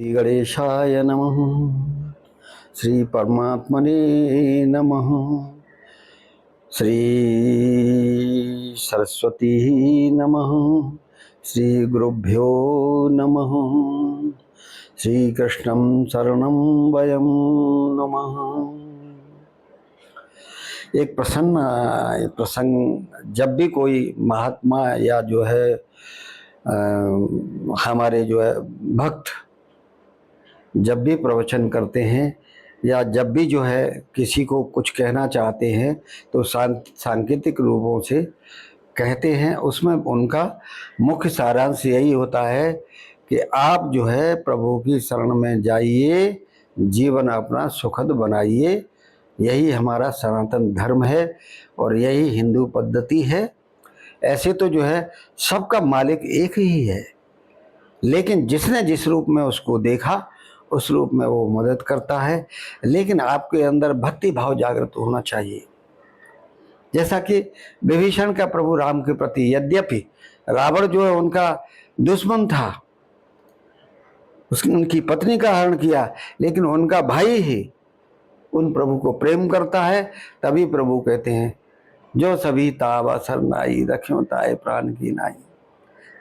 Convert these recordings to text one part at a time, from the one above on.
श्री गणेशाय नमः। श्री परमात्मने नमः। श्री सरस्वती नमः। श्री गुरुभ्यो नमः। श्री कृष्णं शरणं वयं नमः। एक प्रसंग जब भी कोई महात्मा या जो है हमारे जो है भक्त जब भी प्रवचन करते हैं या जब भी जो है किसी को कुछ कहना चाहते हैं तो सांकेतिक रूपों से कहते हैं। उसमें उनका मुख्य सारांश यही होता है कि आप जो है प्रभु की शरण में जाइए, जीवन अपना सुखद बनाइए। यही हमारा सनातन धर्म है और यही हिंदू पद्धति है। ऐसे तो जो है सबका मालिक एक ही है, लेकिन जिसने जिस रूप में उसको देखा उस रूप में वो मदद करता है। लेकिन आपके अंदर भक्ति भाव जागृत होना चाहिए। जैसा कि विभीषण का प्रभु राम के प्रति, यद्यपि रावण जो है उनका दुश्मन था, उसने उनकी पत्नी का हरण किया, लेकिन उनका भाई ही उन प्रभु को प्रेम करता है। तभी प्रभु कहते हैं जो सभी तावा सरनाई रख्यों ताए प्राण की नाई।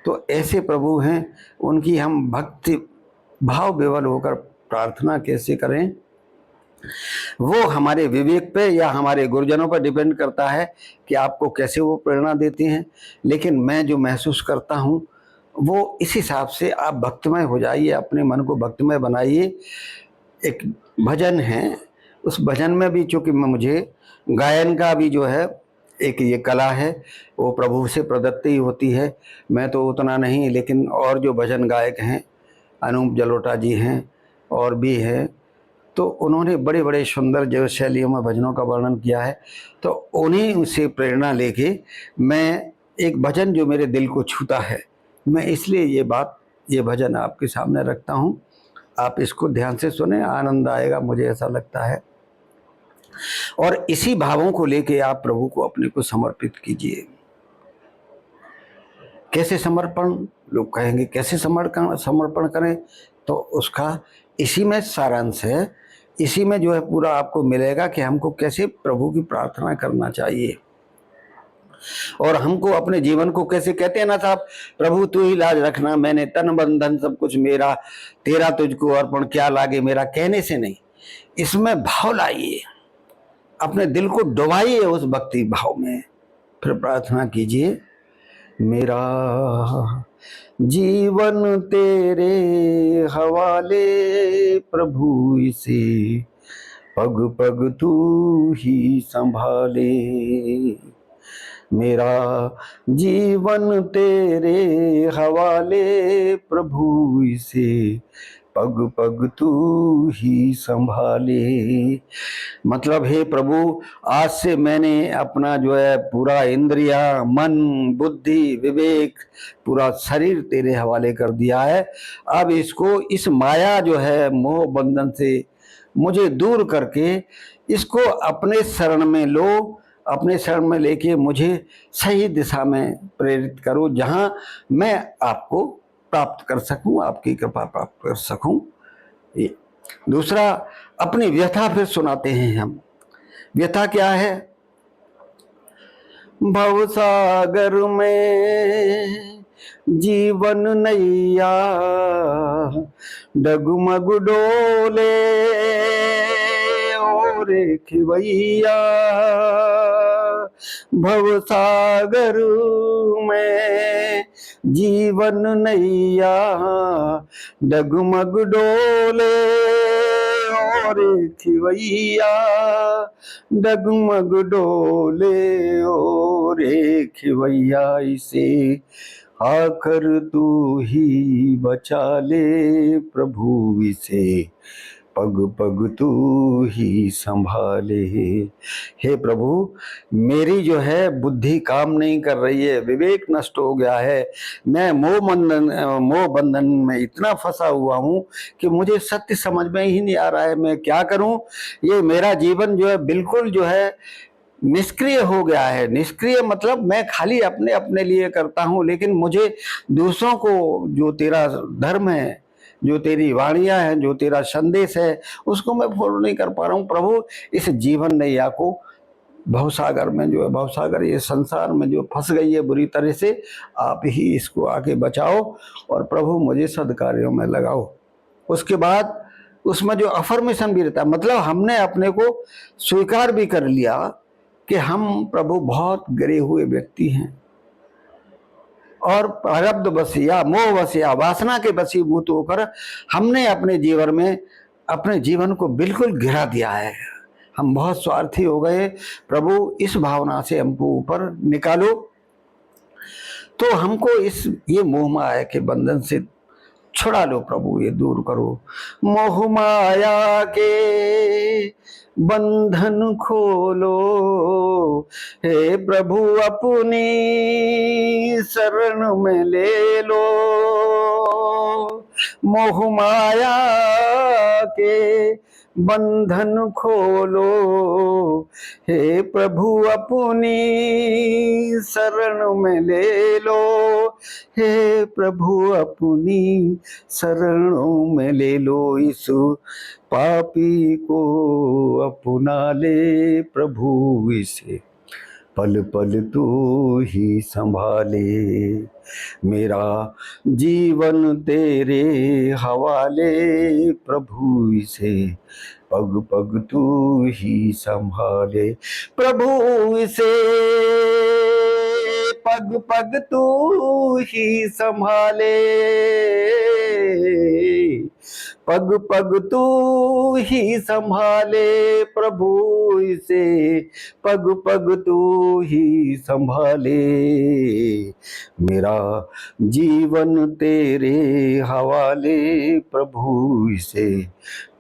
तो ऐसे प्रभु हैं, उनकी हम भक्ति भाव विवल होकर प्रार्थना कैसे करें, वो हमारे विवेक पे या हमारे गुरुजनों पर डिपेंड करता है कि आपको कैसे वो प्रेरणा देते हैं। लेकिन मैं जो महसूस करता हूँ वो इस हिसाब से आप भक्तिमय हो जाइए, अपने मन को भक्तिमय बनाइए। एक भजन है, उस भजन में भी चूँकि मुझे गायन का भी जो है एक ये कला है, वो प्रभु से प्रदत्त ही होती है। मैं तो उतना नहीं, लेकिन और जो भजन गायक हैं, अनूप जलोटा जी हैं और भी हैं, तो उन्होंने बड़े बड़े सुंदर जो शैलियों में भजनों का वर्णन किया है। तो उन्हीं से प्रेरणा लेके मैं एक भजन जो मेरे दिल को छूता है, मैं इसलिए ये भजन आपके सामने रखता हूँ। आप इसको ध्यान से सुने, आनंद आएगा, मुझे ऐसा लगता है। और इसी भावों को लेके आप प्रभु को अपने को समर्पित कीजिए। कैसे समर्पण, लोग कहेंगे कैसे समर्पण करें, तो उसका इसी में सारांश है। इसी में जो है पूरा आपको मिलेगा कि हमको कैसे प्रभु की प्रार्थना करना चाहिए और हमको अपने जीवन को कैसे, कहते हैं ना साहब, प्रभु तू ही लाज रखना, मैंने तन बंधन सब कुछ मेरा, तेरा तुझको अर्पण क्या लागे मेरा, कहने से नहीं, इसमें भाव लाइए, अपने दिल को डुबाइए उस भक्ति भाव में, फिर प्रार्थना कीजिए। मेरा जीवन तेरे हवाले प्रभु, इसे पग पग तू ही संभाले। मेरा जीवन तेरे हवाले प्रभु, इसे पग पग तू ही संभाले। मतलब हे प्रभु, आज से मैंने अपना जो है पूरा इंद्रिया, मन, बुद्धि, विवेक, पूरा शरीर तेरे हवाले कर दिया है। अब इसको, इस माया जो है मोह बंधन से मुझे दूर करके इसको अपने शरण में लो, अपने शरण में लेके मुझे सही दिशा में प्रेरित करो, जहां मैं आपको प्राप्त कर सकूं, आपकी कृपा प्राप्त कर सकूं। दूसरा, अपनी व्यथा फिर सुनाते हैं हम। व्यथा क्या है? भवसागर में जीवन नैया डगमग डोले और खिवैया। भवसागर में जीवन नैया डगमग डोले और खिवैया, डगमग डोले और खिवैया, इसे आकर तू ही बचा ले प्रभु, इसे पग पग तू ही संभाले। हे प्रभु, मेरी जो है बुद्धि काम नहीं कर रही है, विवेक नष्ट हो गया है, मैं मोह बंधन में इतना फंसा हुआ हूँ कि मुझे सत्य समझ में ही नहीं आ रहा है, मैं क्या करूँ। ये मेरा जीवन जो है बिल्कुल जो है निष्क्रिय हो गया है। निष्क्रिय मतलब मैं खाली अपने अपने लिए करता हूँ, लेकिन मुझे दूसरों को, जो तेरा धर्म है, जो तेरी वाणियां हैं, जो तेरा संदेश है, उसको मैं फॉलो नहीं कर पा रहा हूँ। प्रभु इस जीवन नैया को, भवसागर में जो है, भवसागर ये संसार में जो फंस गई है बुरी तरह से, आप ही इसको आके बचाओ और प्रभु मुझे सद्कार्यों में लगाओ। उसके बाद उसमें जो अफर्मेशन भी रहता है, मतलब हमने अपने को स्वीकार भी कर लिया कि हम प्रभु बहुत गिरे हुए व्यक्ति हैं और प्रारब्ध वश या मोह वश या वासना के वशीभूत होकर हमने अपने जीवन में अपने जीवन को बिल्कुल गिरा दिया है। हम बहुत स्वार्थी हो गए। प्रभु इस भावना से हमको ऊपर निकालो, तो हमको इस ये मोह माया के बंधन से छुड़ा लो प्रभु, ये दूर करो। मोह माया के बंधन खोलो, हे प्रभु अपनी शरण में ले लो। मोह माया के बंधन खोलो, हे प्रभु अपनी शरण में ले लो। हे प्रभु अपनी शरणों में ले लो। यीशु पापी को अपना ले प्रभु, इसे पल पल तू ही संभाले। मेरा जीवन तेरे हवाले प्रभु, इसे पग पग तू ही संभाले। प्रभु इसे पग पग तू ही संभाले। पग पग तू ही संभाले प्रभु, इसे पग पग तू ही संभाले। मेरा जीवन तेरे हवाले प्रभु, इसे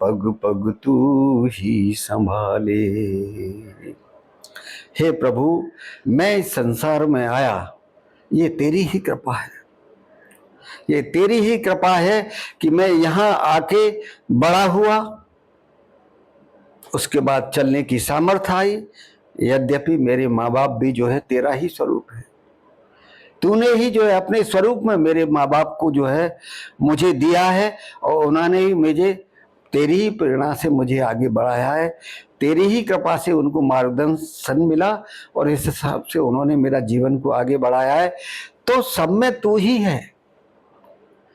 पग पग तू ही संभाले। हे प्रभु, मैं इस संसार में आया, ये तेरी ही कृपा है, ये तेरी ही कृपा है कि मैं यहाँ आके बड़ा हुआ। उसके बाद चलने की सामर्थ्य आई। यद्यपि मेरे माँ बाप भी जो है तेरा ही स्वरूप है। तूने ही जो है अपने स्वरूप में मेरे माँ बाप को जो है मुझे दिया है और उन्होंने ही मुझे तेरी ही प्रेरणा से मुझे आगे बढ़ाया है। तेरी ही कृपा से उनको मार्गदर्शन मिला और इस हिसाब से उन्होंने मेरा जीवन को आगे बढ़ाया है। तो सब में तू ही है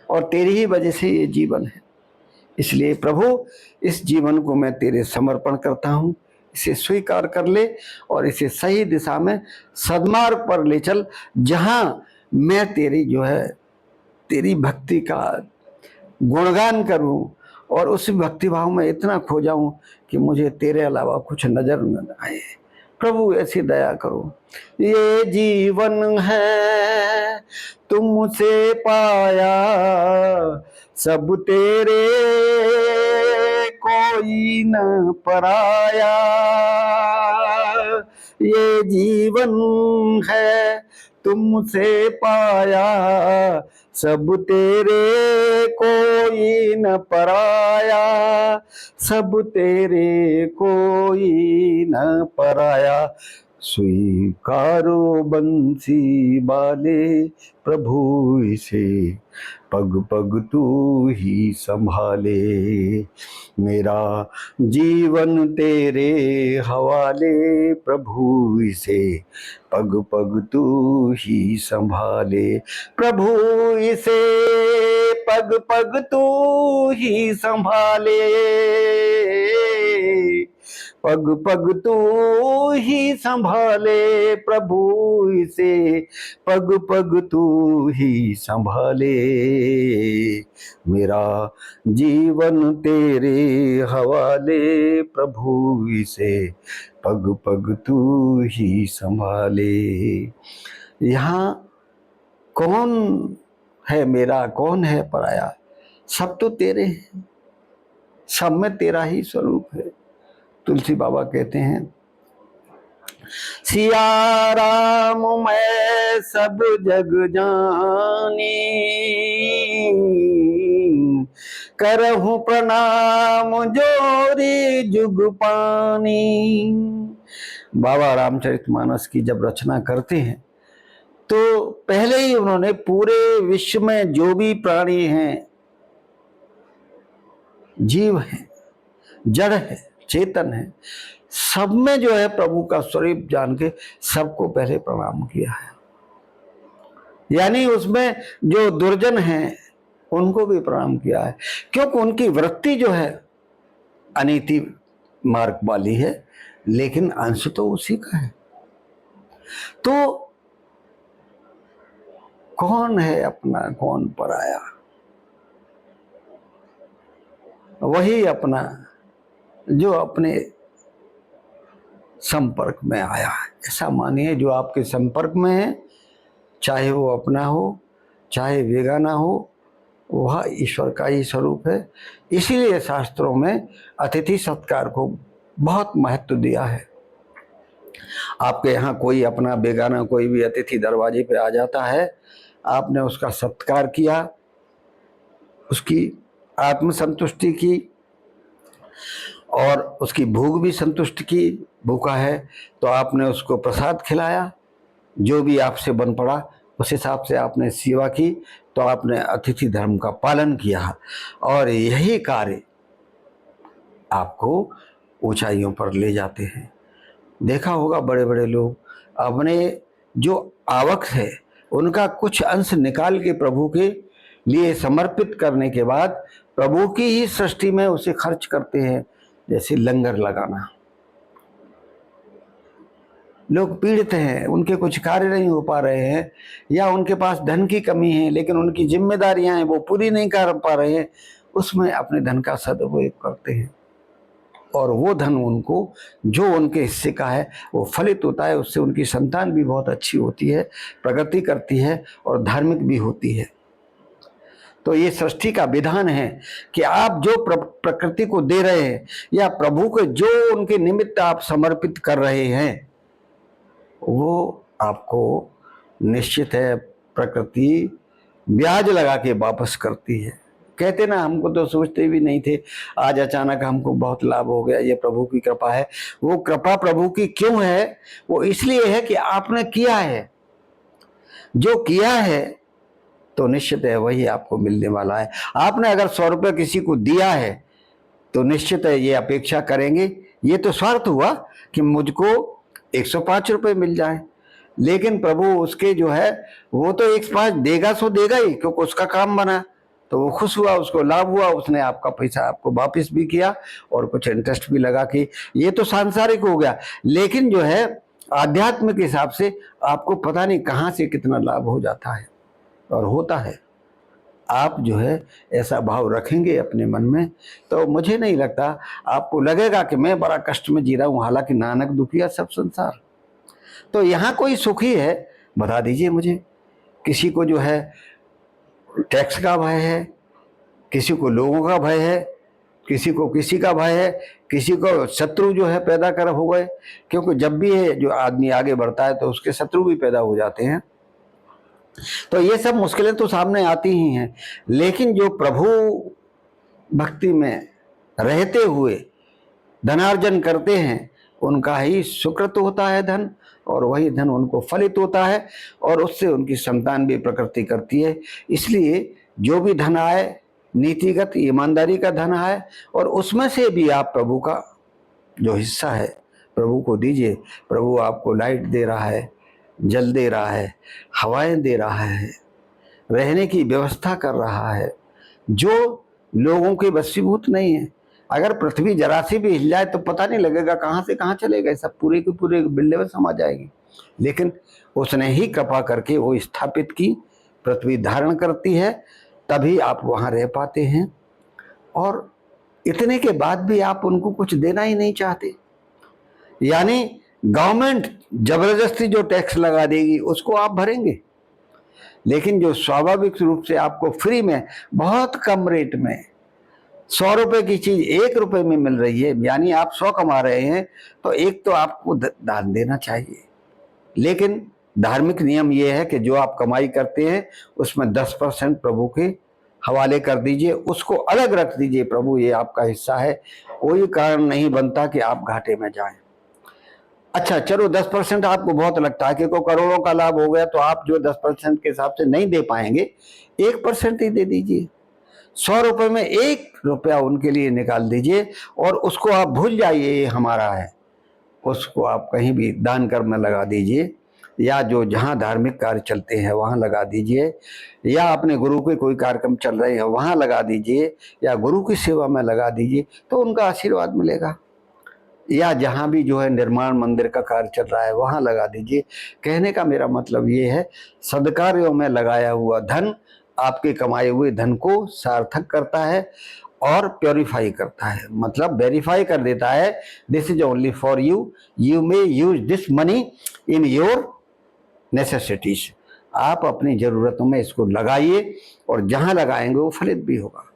और तेरी ही वजह से ये जीवन है। इसलिए प्रभु, इस जीवन को मैं तेरे समर्पण करता हूँ। इसे स्वीकार कर ले और इसे सही दिशा में सद्मार्ग पर ले चल, जहाँ मैं तेरी जो है तेरी भक्ति का गुणगान करूं और उस भक्ति भाव में इतना खो जाऊं कि मुझे तेरे अलावा कुछ नजर न आए। प्रभु ऐसी दया करो। ये जीवन है तुमसे पाया, सब तेरे कोई न पराया। ये जीवन है तुमसे पाया, सब तेरे कोई न पराया। सब तेरे कोई न पराया। स्वीकारो बंसी बाले प्रभु, इसे पग पग तू ही संभाले। मेरा जीवन तेरे हवाले प्रभु, इसे पग पग तू ही संभाले। प्रभु इसे पग पग तू ही संभाले। पग पग तू ही संभाले प्रभु, इसे पग पग तू ही संभाले। मेरा जीवन तेरे हवाले प्रभु, इसे पग पग तू ही संभाले। यहाँ कौन है मेरा, कौन है पराया? सब तो तेरे हैं, सब में तेरा ही स्वरूप है। तुलसी बाबा कहते हैं, सिया राम मैं सब जग जानी, करहूं प्रणाम जोरी जुग पानी। बाबा रामचरितमानस की जब रचना करते हैं तो पहले ही उन्होंने पूरे विश्व में जो भी प्राणी हैं जीव हैं, जड़ है, चेतन है, सब में जो है प्रभु का स्वरूप जान के सबको पहले प्रणाम किया है। यानी उसमें जो दुर्जन हैं उनको भी प्रणाम किया है, क्योंकि उनकी वृत्ति जो है अनीति मार्ग वाली है, लेकिन अंश तो उसी का है। तो कौन है अपना, कौन पराया? वही अपना जो अपने संपर्क में आया है। ऐसा मानिए, जो आपके संपर्क में है, चाहे वो अपना हो चाहे बेगाना हो, वह ईश्वर का ही स्वरूप है। इसीलिए शास्त्रों में अतिथि सत्कार को बहुत महत्व दिया है। आपके यहाँ कोई अपना बेगाना कोई भी अतिथि दरवाजे पे आ जाता है, आपने उसका सत्कार किया, उसकी आत्मसंतुष्टि की और उसकी भूख भी संतुष्ट की, भूखा है तो आपने उसको प्रसाद खिलाया, जो भी आपसे बन पड़ा उस हिसाब से आपने सेवा की, तो आपने अतिथि धर्म का पालन किया। और यही कार्य आपको ऊंचाइयों पर ले जाते हैं। देखा होगा बड़े बड़े लोग अपने जो आवक है उनका कुछ अंश निकाल के प्रभु के लिए समर्पित करने के बाद प्रभु की ही सृष्टि में उसे खर्च करते हैं। जैसे लंगर लगाना, लोग पीड़ित हैं, उनके कुछ कार्य नहीं हो पा रहे हैं, या उनके पास धन की कमी है लेकिन उनकी जिम्मेदारियां हैं वो पूरी नहीं कर पा रहे हैं, उसमें अपने धन का सदुपयोग करते हैं और वो धन उनको जो उनके हिस्से का है वो फलित होता है। उससे उनकी संतान भी बहुत अच्छी होती है, प्रगति करती है और धार्मिक भी होती है। तो ये सृष्टि का विधान है कि आप जो प्रकृति को दे रहे हैं या प्रभु को जो उनके निमित्त आप समर्पित कर रहे हैं, वो आपको निश्चित है प्रकृति ब्याज लगा के वापस करती है। कहते ना, हमको तो सोचते भी नहीं थे, आज अचानक हमको बहुत लाभ हो गया, ये प्रभु की कृपा है। वो कृपा प्रभु की क्यों है? वो इसलिए है कि आपने किया है, जो किया है तो निश्चित है वही आपको मिलने वाला है। आपने अगर 100 रुपये किसी को दिया है तो निश्चित है ये अपेक्षा करेंगे, ये तो स्वार्थ हुआ कि मुझको 105 रुपये मिल जाए, लेकिन प्रभु उसके जो है वो तो 105 देगा सो देगा ही, क्योंकि उसका काम बना, तो वो खुश हुआ, उसको लाभ हुआ, उसने आपका पैसा आपको वापस भी किया और कुछ इंटरेस्ट भी लगा के। ये तो सांसारिक हो गया, लेकिन जो है आध्यात्मिक हिसाब से आपको पता नहीं कहाँ से कितना लाभ हो जाता है और होता है। आप जो है ऐसा भाव रखेंगे अपने मन में तो मुझे नहीं लगता आपको लगेगा कि मैं बड़ा कष्ट में जी रहा हूँ, हालांकि नानक दुखिया सब संसार। तो यहाँ कोई सुखी है बता दीजिए मुझे। किसी को जो है टैक्स का भय है, किसी को लोगों का भय है, किसी को किसी का भय है, किसी को शत्रु जो है पैदा कर हो गए, क्योंकि जब भी है जो आदमी आगे बढ़ता है तो उसके शत्रु भी पैदा हो जाते हैं। तो ये सब मुश्किलें तो सामने आती ही हैं, लेकिन जो प्रभु भक्ति में रहते हुए धनार्जन करते हैं उनका ही सुकृत होता है धन, और वही धन उनको फलित होता है और उससे उनकी संतान भी प्रकृति करती है। इसलिए जो भी धन आए नीतिगत ईमानदारी का धन आए और उसमें से भी आप प्रभु का जो हिस्सा है प्रभु को दीजिए। प्रभु आपको लाइट दे रहा है, जल दे रहा है, हवाएं दे रहा है, रहने की व्यवस्था कर रहा है, जो लोगों के वशीभूत नहीं है। अगर पृथ्वी जरा सी भी हिल जाए तो पता नहीं लगेगा कहाँ से कहाँ चले गए, सब पूरे के पूरे बिल्ले में समा जाएगी। लेकिन उसने ही कृपा करके वो स्थापित की, पृथ्वी धारण करती है, तभी आप वहाँ रह पाते हैं। और इतने के बाद भी आप उनको कुछ देना ही नहीं चाहते, यानी गवर्नमेंट जबरदस्ती जो टैक्स लगा देगी उसको आप भरेंगे, लेकिन जो स्वाभाविक रूप से आपको फ्री में बहुत कम रेट में 100 रुपए की चीज 1 रुपए में मिल रही है, यानी आप 100 कमा रहे हैं तो एक तो आपको दान देना चाहिए। लेकिन धार्मिक नियम यह है कि जो आप कमाई करते हैं उसमें 10% प्रभु के हवाले कर दीजिए, उसको अलग रख दीजिए, प्रभु ये आपका हिस्सा है, कोई कारण नहीं बनता कि आप घाटे में जाएं। अच्छा चलो 10% आपको बहुत लगता है कि को करोड़ों का लाभ हो गया, तो आप जो 10% के हिसाब से नहीं दे पाएंगे 1% ही दे दीजिए। 100 रुपए में 1 रुपया उनके लिए निकाल दीजिए और उसको आप भूल जाइए ये हमारा है, उसको आप कहीं भी दान कर्म में लगा दीजिए, या जो जहाँ धार्मिक कार्य चलते हैं वहाँ लगा दीजिए, या अपने गुरु के कोई कार्यक्रम चल रहे हैं वहाँ लगा दीजिए, या गुरु की सेवा में लगा दीजिए, तो उनका आशीर्वाद मिलेगा। या जहाँ भी जो है निर्माण मंदिर का कार्य चल रहा है वहाँ लगा दीजिए। कहने का मेरा मतलब ये है, सदकार्यों में लगाया हुआ धन आपके कमाए हुए धन को सार्थक करता है और प्योरीफाई करता है, मतलब वेरीफाई कर देता है, this is only for you, you may use this money in your necessities. आप अपनी जरूरतों में इसको लगाइए और जहां लगाएंगे वो फलित भी होगा।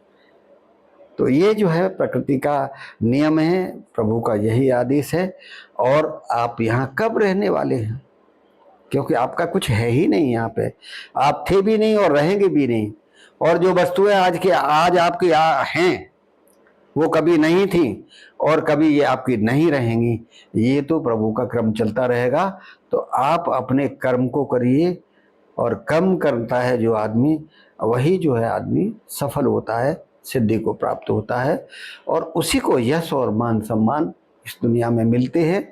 तो ये जो है प्रकृति का नियम है, प्रभु का यही आदेश है। और आप यहाँ कब रहने वाले हैं, क्योंकि आपका कुछ है ही नहीं यहाँ पे, आप थे भी नहीं और रहेंगे भी नहीं। और जो वस्तुएं आज आपकी हैं वो कभी नहीं थी और कभी ये आपकी नहीं रहेंगी। ये तो प्रभु का क्रम चलता रहेगा। तो आप अपने कर्म को करिए, और कर्म करता है जो आदमी, वही जो है आदमी सफल होता है, सिद्धि को प्राप्त होता है, और उसी को यश और मान सम्मान इस दुनिया में मिलते हैं।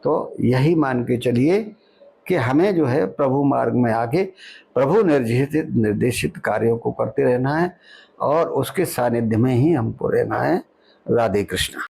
तो यही मान के चलिए कि हमें जो है प्रभु मार्ग में आके प्रभु निर्देशित कार्यों को करते रहना है और उसके सानिध्य में ही हमको रहना है। राधे कृष्णा।